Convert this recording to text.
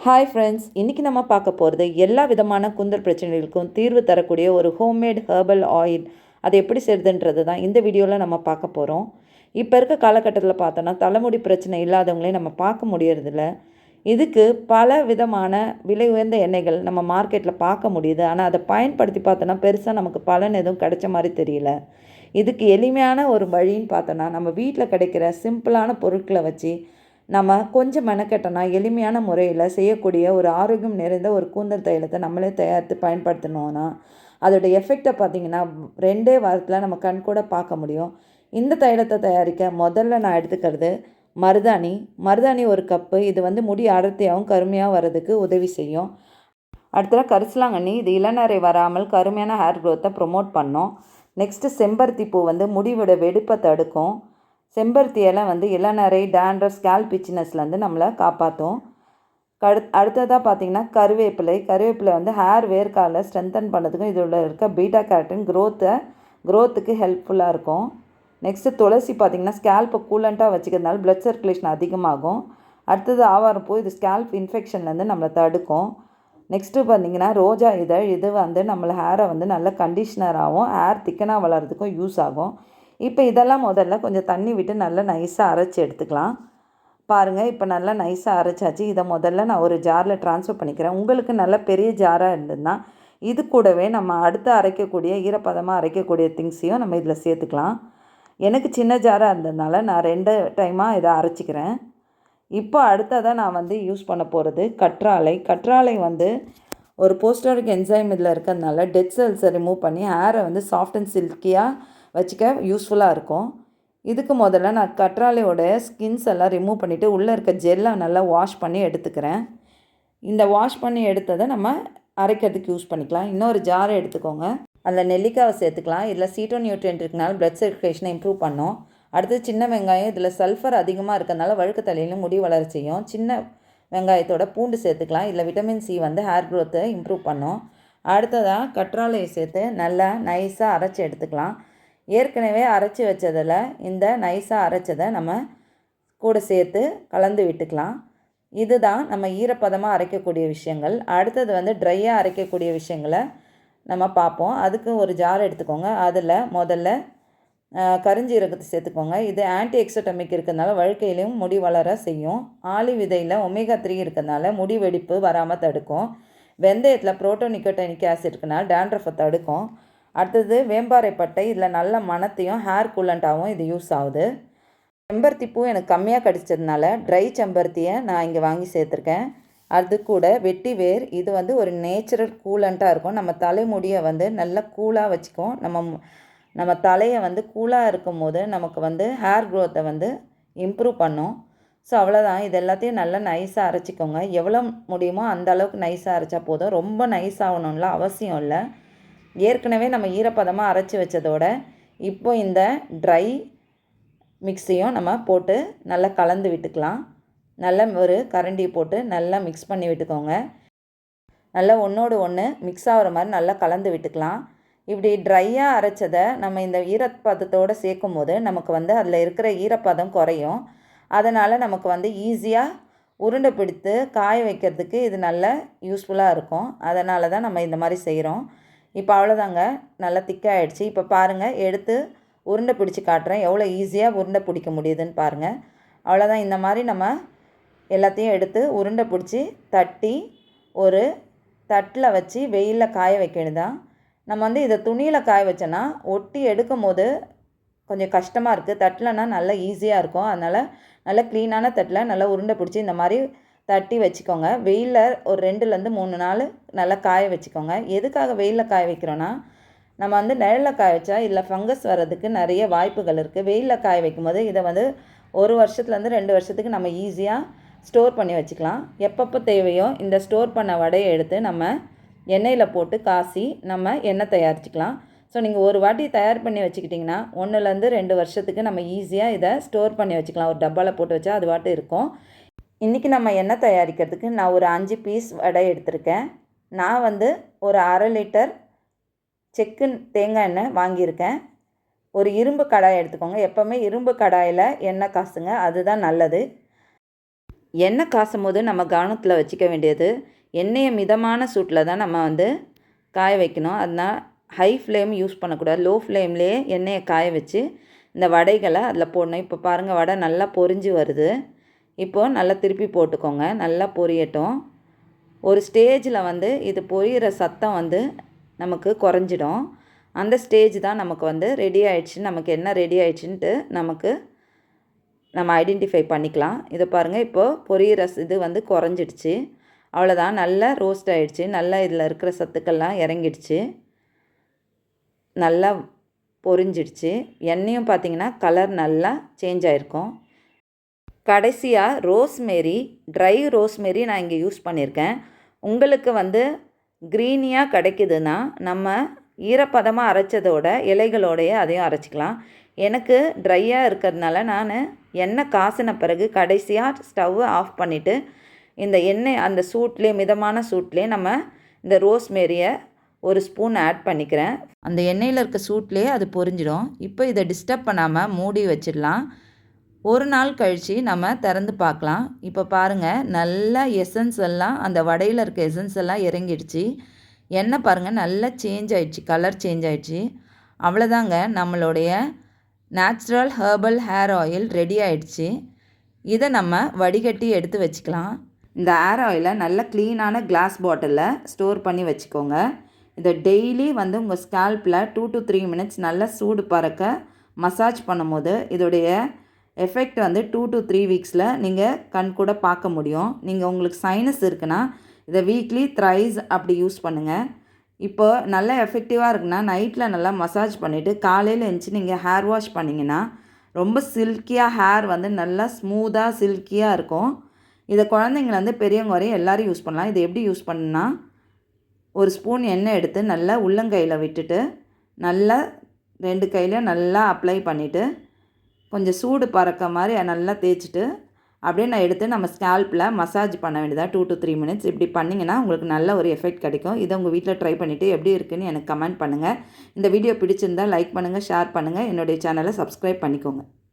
Hi friends, இன்றைக்கி நம்ம பார்க்க போகிறது எல்லா விதமான கூந்தல் பிரச்சனைகளுக்கும் தீர்வு தரக்கூடிய ஒரு ஹோம்மேட் ஹெர்பல் ஆயில். அதை எப்படி செய்யுதுன்றது தான் இந்த வீடியோவில் நம்ம பார்க்க போகிறோம். இப்போ இருக்க காலகட்டத்தில் பார்த்தோன்னா தலைமுடி பிரச்சனை இல்லாதவங்களே நம்ம பார்க்க முடியறதில்ல. இதுக்கு பல விதமான விலை உயர்ந்த எண்ணெய்கள் நம்ம மார்க்கெட்டில் பார்க்க முடியுது. ஆனால் அதை பயன்படுத்தி பார்த்தோன்னா பெருசாக நமக்கு பலன் எதுவும் கிடைச்ச மாதிரி தெரியல. இதுக்கு எளிமையான ஒரு வழின்னு பார்த்தோன்னா நம்ம வீட்டில் கிடைக்கிற சிம்பிளான பொருட்களை வச்சு நம்ம கொஞ்சம் மெனக்கெட்டோன்னா எளிமையான முறையில் செய்யக்கூடிய ஒரு ஆரோக்கியம் நிறைந்த ஒரு கூந்தல் தைலத்தை நம்மளே தயாரித்து பயன்படுத்தினோன்னா அதோடய எஃபெக்டை பார்த்திங்கன்னா 2 வாரத்தில் நம்ம கண் கூட பார்க்க முடியும். இந்த தைலத்தை தயாரிக்க முதல்ல நான் எடுத்துக்கிறது மருதாணி 1 கப்பு. இது முடி அடர்த்தியாகவும் கருமையாக வர்றதுக்கு உதவி செய்யும். அடுத்தது கரிசலாங்கண்ணி, இது இளநரை வராமல் கருமையான ஹேர் க்ரோத்தை ப்ரொமோட் பண்ணும். நெக்ஸ்ட்டு செம்பருத்தி பூ முடியோட வெடிப்பை தடுக்கும். செம்பருத்தி இலை இளநரை, டேண்ட்ரஃப், ஸ்கேல்ப் இச்சினஸ்லேருந்து நம்மளை காப்பாற்றும். அடுத்ததாக பார்த்திங்கன்னா கருவேப்பிலை ஹேர் வேர்க்காலை ஸ்ட்ரென்தன் பண்ணுறதுக்கும் இதில் இருக்க பீட்டா கேரட்டின் க்ரோத்துக்கு ஹெல்ப்ஃபுல்லாக இருக்கும். நெக்ஸ்ட்டு துளசி பார்த்திங்கன்னா ஸ்கேல்ப்பை கூலண்ட்டாக வச்சுக்கிறதுனால ப்ளட் சர்க்குலேஷன் அதிகமாகும். அடுத்தது ஆவாரம்பூ, இது ஸ்கேல்ப் இன்ஃபெக்ஷன்லேருந்து நம்மளை தடுக்கும். நெக்ஸ்ட்டு பார்த்திங்கன்னா ரோஜா இதழ், இது நம்மளை ஹேரை நல்ல கண்டிஷ்னராகவும் ஹேர் திக்கனாக வளர்கிறதுக்கும் யூஸ் ஆகும். இப்போ இதெல்லாம் முதல்ல கொஞ்சம் தண்ணி விட்டு நல்லா நைஸாக அரைச்சி எடுத்துக்கலாம். பாருங்கள், இப்போ நல்லா நைஸாக அரைச்சாச்சு. இதை முதல்ல நான் ஒரு ஜாரில் ட்ரான்ஸ்ஃபர் பண்ணிக்கிறேன். உங்களுக்கு நல்ல பெரிய ஜாராக இருந்ததுன்னா இது கூடவே நம்ம அடுத்து அரைக்கக்கூடிய ஈரப்பதமாக அரைக்கக்கூடிய திங்ஸையும் நம்ம இதில் சேர்த்துக்கலாம். எனக்கு சின்ன ஜாராக இருந்ததுனால நான் 2 டைமாக இதை அரைச்சிக்கிறேன். இப்போ அடுத்ததாக நான் யூஸ் பண்ண போகிறது கற்றாழை ஒரு போஸ்டரிக் என்சைம் இதில் இருக்கிறதுனால டெட் செல்ஸை ரிமூவ் பண்ணி ஹேரை சாஃப்ட் அண்ட் சில்கியாக வச்சுக்க யூஸ்ஃபுல்லாக இருக்கும். இதுக்கு முதல்ல நான் கற்றாழையோட ஸ்கின்ஸ் எல்லாம் ரிமூவ் பண்ணிவிட்டு உள்ளே இருக்க ஜெல்லை நல்லா வாஷ் பண்ணி எடுத்துக்கிறேன். இந்த வாஷ் பண்ணி எடுத்ததை நம்ம அரைக்கிறதுக்கு யூஸ் பண்ணிக்கலாம். இன்னொரு ஜாரை எடுத்துக்கோங்க. அதில் நெல்லிக்காவை சேர்த்துக்கலாம். இதில் சீட்டோ நியூட்ரியன்ட் இருக்கனால ப்ளட் சர்க்குலேஷனை இம்ப்ரூவ் பண்ணும். அடுத்து சின்ன வெங்காயம், இதில் சல்ஃபர் அதிகமாக இருக்கிறதுனால வழுக்கு தலையிலும் முடி வளர செய்யும். சின்ன வெங்காயத்தோட பூண்டு சேர்த்துக்கலாம். இதில் விட்டமின் சி ஹேர் க்ரோத்தை இம்ப்ரூவ் பண்ணும். அடுத்ததாக கற்றாழையை சேர்த்து நல்லா நைஸாக அரைச்சி எடுத்துக்கலாம். ஏற்கனவே அரைச்சி வச்சதில் இந்த நைஸாக அரைச்சதை நம்ம கூட சேர்த்து கலந்து விட்டுக்கலாம். இதுதான் நம்ம ஈரப்பதமாக அரைக்கக்கூடிய விஷயங்கள். அடுத்தது ட்ரையாக அரைக்கக்கூடிய விஷயங்களை நம்ம பார்ப்போம். அதுக்கு ஒரு ஜார் எடுத்துக்கோங்க. அதில் முதல்ல கருஞ்சீரகத்தை சேர்த்துக்கோங்க. இது ஆன்டி எக்ஸோடமிக் இருக்கிறதுனால வழுக்கையிலையும் முடி வளர செய்யும். ஆலிவ் விதையில் ஒமேகா 3 இருக்கிறதுனால முடி வெடிப்பு வராமல் தடுக்கும். வெந்தயத்தில் புரோட்டோனிக்கோட்டினிக் ஆசிட் இருக்கனால டேண்ட்ரஃபை தடுக்கும். அடுத்தது வேம்பாறை பட்டை, இதில் நல்ல மணத்தையும் ஹேர் கூலண்ட்டாகவும் இது யூஸ் ஆகுது. செம்பருத்தி பூ எனக்கு கம்மியாக கிடச்சதுனால ட்ரை செம்பருத்தியை நான் இங்கே வாங்கி சேர்த்துருக்கேன். அது கூட வெட்டி வேர், இது ஒரு நேச்சுரல் கூலண்ட்டாக இருக்கும். நம்ம தலைமுடியை நல்லா கூலாக வச்சுக்கும். நம்ம தலையை கூலாக இருக்கும் போது நமக்கு ஹேர் க்ரோத்தை இம்ப்ரூவ் பண்ணும். ஸோ அவ்வளோதான். இது எல்லாத்தையும் நல்லா நைஸாக அரைச்சிக்கோங்க. எவ்வளோ முடியுமோ அந்த அளவுக்கு நைஸாக அரைச்சா போதும். ரொம்ப நைஸ் ஆகணும்ல அவசியம் இல்லை. ஏற்கனவே நம்ம ஈரப்பதமாக அரைச்சி வச்சதோட இப்போ இந்த ட்ரை மிக்ஸையும் நம்ம போட்டு நல்லா கலந்து விட்டுக்கலாம். நல்லா ஒரு கரண்டி போட்டு நல்லா மிக்ஸ் பண்ணி விட்டுக்கோங்க. நல்லா ஒன்றோடு ஒன்று மிக்ஸ் ஆகிற மாதிரி நல்லா கலந்து விட்டுக்கலாம். இப்படி ட்ரையாக அரைச்சதை நம்ம இந்த ஈரப்பதத்தோடு சேர்க்கும் போது நமக்கு அதில் இருக்கிற ஈரப்பதம் குறையும். அதனால் நமக்கு ஈஸியாக உருண்டை பிடித்து காய வைக்கிறதுக்கு இது நல்ல யூஸ்ஃபுல்லாக இருக்கும். அதனால தான் நம்ம இந்த மாதிரி செய்கிறோம். இப்போ அவ்வளோதாங்க, நல்லா திக்காகிடுச்சு. இப்போ பாருங்கள், எடுத்து உருண்டை பிடிச்சி காட்டுறேன். எவ்வளோ ஈஸியாக உருண்டை பிடிக்க முடியுதுன்னு பாருங்கள். அவ்வளோதான். இந்த மாதிரி நம்ம எல்லாத்தையும் எடுத்து உருண்டை பிடிச்சி தட்டி ஒரு தட்டில் வச்சு வெயிலில் காய வைக்கணுதான். நம்ம இதை துணியில் காய வச்சோன்னா ஒட்டி எடுக்கும் போது கொஞ்சம் கஷ்டமாக இருக்குது. தட்டில்னா நல்லா ஈஸியாக இருக்கும். அதனால் நல்லா க்ளீனான தட்டில் நல்லா உருண்டை பிடிச்சி இந்த மாதிரி தட்டி வச்சுக்கோங்க. வெயிலில் ஒரு 2லேருந்து 3 நாள் நல்லா காய வச்சுக்கோங்க. எதுக்காக வெயிலில் காய வைக்கிறோன்னா நம்ம நிழலில் காய வச்சா இல்லை ஃபங்கஸ் வர்றதுக்கு நிறைய வாய்ப்புகள் இருக்குது. வெயிலில் காய வைக்கும்போது இதை 1 வருஷத்துலேருந்து 2 வருஷத்துக்கு நம்ம ஈஸியாக ஸ்டோர் பண்ணி வச்சுக்கலாம். எப்பப்போ தேவையோ இந்த ஸ்டோர் பண்ண வடையை எடுத்து நம்ம எண்ணெயில் போட்டு காசி நம்ம எண்ணெய் தயாரிச்சிக்கலாம். ஸோ நீங்கள் ஒரு வாட்டி தயார் பண்ணி வச்சுக்கிட்டிங்கன்னா 1லேருந்து 2 வருஷத்துக்கு நம்ம ஈஸியாக இதை ஸ்டோர் பண்ணி வச்சுக்கலாம். ஒரு டப்பாவில் போட்டு வச்சா அது வாட்டு இருக்கும். இன்றைக்கி நம்ம எண்ணெய் தயாரிக்கிறதுக்கு நான் ஒரு 5 பீஸ் வடை எடுத்திருக்கேன். நான் ஒரு 1/2 லிட்டர் செக்கு தேங்காய் எண்ணெய் வாங்கியிருக்கேன். ஒரு இரும்பு கடாய் எடுத்துக்கோங்க. எப்போவுமே இரும்பு கடாயில் எண்ணெய் காசுங்க, அதுதான் நல்லது. எண்ணெய் காசும் போது நம்ம கவனத்தில் வச்சுக்க வேண்டியது, எண்ணெயை மிதமான சூட்டில் தான் நம்ம வந்து காய வைக்கணும். அதனால் ஹை ஃப்ளேம் யூஸ் பண்ணக்கூடாது. லோ ஃப்ளேம்லேயே எண்ணெயை காய வச்சு இந்த வடைகளை அதில் போடணும். இப்போ பாருங்கள், வடை நல்லா பொரிஞ்சு வருது. இப்போது நல்லா திருப்பி போட்டுக்கோங்க, நல்லா பொரியட்டும். ஒரு ஸ்டேஜில் வந்து இது பொரியிற சத்தம் வந்து நமக்கு குறைஞ்சிடும். அந்த ஸ்டேஜ் தான் நமக்கு வந்து ரெடி ஆகிடுச்சு, நமக்கு என்ன ரெடி ஆகிடுச்சின்ட்டு நம்ம ஐடென்டிஃபை பண்ணிக்கலாம். இதை பாருங்கள், இப்போது பொரியிற இது வந்து குறைஞ்சிடுச்சு. அவ்வளோதான், நல்லா ரோஸ்ட் ஆகிடுச்சு. நல்லா இதில் இருக்கிற சத்துக்கள்லாம் இறங்கிடுச்சு, நல்லா பொரிஞ்சிடுச்சு. எண்ணெயும் பார்த்திங்கன்னா கலர் நல்லா சேஞ்ச் ஆகிருக்கும். கடைசியாக ரோஸ்மேரி, ட்ரை ரோஸ்மேரி நான் இங்கே யூஸ் பண்ணியிருக்கேன். உங்களுக்கு வந்து க்ரீனியாக கிடைக்குதுன்னா நம்ம ஈரப்பதமாக அரைச்சதோட இலைகளோடையே அதையும் அரைச்சிக்கலாம். எனக்கு ட்ரையாக இருக்கிறதுனால நான் எண்ணெய் காசின பிறகு கடைசியாக ஸ்டவ்வை ஆஃப் பண்ணிவிட்டு இந்த எண்ணெய் அந்த சூட்லேயே, மிதமான சூட்லேயே நம்ம இந்த ரோஸ்மேரியை ஒரு ஸ்பூன் ஆட் பண்ணிக்கிறேன். அந்த எண்ணெயில் இருக்க சூட்லேயே அது பொரிஞ்சிடும். இப்போ இதை டிஸ்டர்ப் பண்ணாமல் மூடி வச்சிடலாம். ஒரு நாள் கழித்து நம்ம திறந்து பார்க்கலாம். இப்போ பாருங்கள், நல்லா எசன்ஸ் எல்லாம், அந்த வடையில் இருக்க எசன்ஸ் எல்லாம் இறங்கிடுச்சு. எண்ணெய் பாருங்கள் நல்லா சேஞ்ச் ஆகிடுச்சு, கலர் சேஞ்ச் ஆகிடுச்சு. அவ்வளோதாங்க, நம்மளுடைய natural herbal hair oil ready ஆகிடுச்சு. இதை நம்ம வடிகட்டி எடுத்து வச்சுக்கலாம். இந்த ஹேர் ஆயிலை நல்ல க்ளீனான கிளாஸ் பாட்டிலில் ஸ்டோர் பண்ணி வச்சுக்கோங்க. இதை டெய்லி வந்து உங்கள் ஸ்கேல்பில் 2 to 3 minutes நல்லா சூடு பறக்க மசாஜ் பண்ணும்போது இதோடைய எஃபெக்ட் வந்து 2 to 3 weeksல நீங்கள் கண் கூட பார்க்க முடியும். நீங்கள் உங்களுக்கு சைனஸ் இருக்குன்னா இதை வீக்லி த்ரைஸ் அப்படி யூஸ் பண்ணுங்கள். இப்போ நல்லா எஃபெக்டிவாக இருக்குன்னா நைட்டில் நல்லா மசாஜ் பண்ணிவிட்டு காலையில் எழுந்துச்சி நீங்கள் ஹேர் வாஷ் பண்ணிங்கன்னா ரொம்ப சில்கியாக ஹேர் வந்து நல்லா ஸ்மூத்தாக சில்கியாக இருக்கும். இதை குழந்தைங்கள்லேருந்து பெரியவங்க வரையும் எல்லோரும் யூஸ் பண்ணலாம். இதை எப்படி யூஸ் பண்ணுன்னா, ஒரு ஸ்பூன் எண்ணெய் எடுத்து நல்லா உள்ளங்கையில் விட்டுட்டு நல்லா 2 கையிலையும் நல்லா அப்ளை பண்ணிவிட்டு கொஞ்சம் சூடு பறக்க மாதிரி நல்லா தேய்ச்சிட்டு அப்படியே நான் எடுத்து நம்ம ஸ்கேல்பில் மசாஜ் பண்ண வேண்டியதாக 2 to 3 minutes. இப்படி பண்ணிங்கன்னா உங்களுக்கு நல்ல ஒரு எஃபெக்ட் கிடைக்கும். இதை உங்கள் வீட்டில் ட்ரை பண்ணிவிட்டு எப்படி இருக்குன்னு எனக்கு கமெண்ட் பண்ணுங்கள். இந்த வீடியோ பிடிச்சிருந்தால் லைக் பண்ணுங்கள், ஷேர் பண்ணுங்கள், என்னுடைய சேனலை சப்ஸ்கிரைப் பண்ணிக்கோங்க.